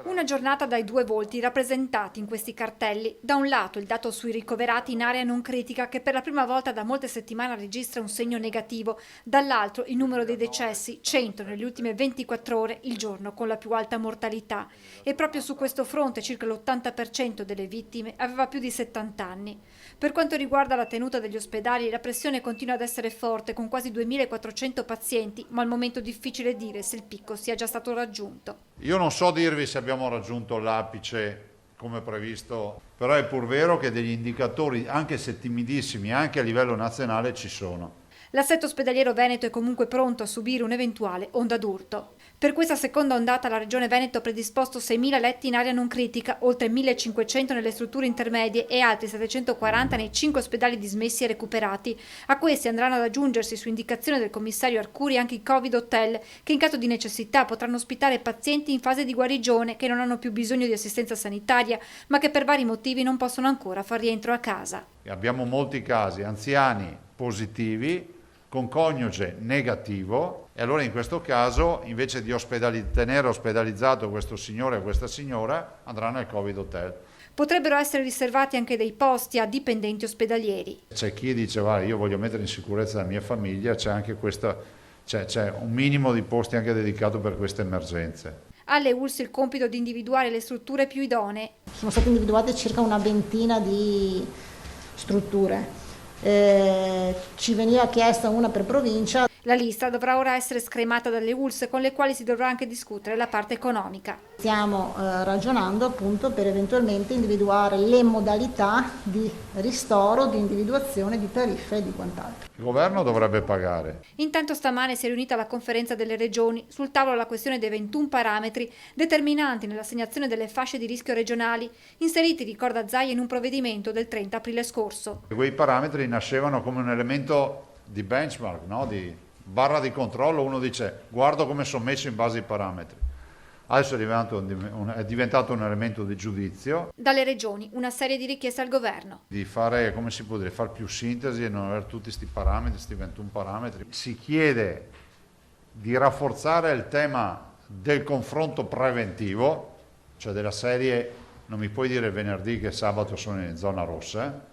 Una giornata dai due volti rappresentati in questi cartelli. Da un lato il dato sui ricoverati in area non critica che per la prima volta da molte settimane registra un segno negativo, dall'altro il numero dei decessi, 100 nelle ultime 24 ore, il giorno con la più alta mortalità. E proprio su questo fronte circa l'80% delle vittime aveva più di 70 anni. Per quanto riguarda la tenuta degli ospedali, la pressione continua ad essere forte con quasi 2400 pazienti, ma al momento è difficile dire se il picco sia già stato raggiunto. Io non so dirvi se abbiamo raggiunto l'apice come previsto, però è pur vero che degli indicatori, anche se timidissimi, anche a livello nazionale ci sono. L'assetto ospedaliero veneto è comunque pronto a subire un'eventuale onda d'urto. Per questa seconda ondata la Regione Veneto ha predisposto 6.000 letti in area non critica, oltre 1.500 nelle strutture intermedie e altri 740 nei 5 ospedali dismessi e recuperati. A questi andranno ad aggiungersi, su indicazione del commissario Arcuri, anche i Covid hotel, che in caso di necessità potranno ospitare pazienti in fase di guarigione che non hanno più bisogno di assistenza sanitaria, ma che per vari motivi non possono ancora far rientro a casa. Abbiamo molti casi, anziani positivi, con coniuge negativo, e allora in questo caso invece di tenere ospedalizzato questo signore o questa signora andranno al Covid hotel. Potrebbero essere riservati anche dei posti a dipendenti ospedalieri. C'è chi dice guarda, io voglio mettere in sicurezza la mia famiglia, c'è anche c'è un minimo di posti anche dedicato per queste emergenze. Alle ULSS il compito di individuare le strutture più idonee. Sono state individuate circa una ventina di strutture. Ci veniva chiesta una per provincia. La lista dovrà ora essere scremata dalle ULSS, con le quali si dovrà anche discutere la parte economica. Stiamo ragionando appunto per eventualmente individuare le modalità di ristoro, di individuazione di tariffe e di quant'altro. Il governo dovrebbe pagare. Intanto stamane si è riunita la conferenza delle regioni, sul tavolo la questione dei 21 parametri determinanti nell'assegnazione delle fasce di rischio regionali, inseriti, ricorda Zaia, in un provvedimento del 30 aprile scorso. Quei parametri nascevano come un elemento di benchmark, no? Di barra di controllo, uno dice guardo come sono messo in base ai parametri. Adesso è diventato un elemento di giudizio. Dalle regioni una serie di richieste al governo. Di fare, come si può dire, fare più sintesi e non avere tutti questi parametri, questi 21 parametri. Si chiede di rafforzare il tema del confronto preventivo, cioè della serie non mi puoi dire venerdì che sabato sono in zona rossa,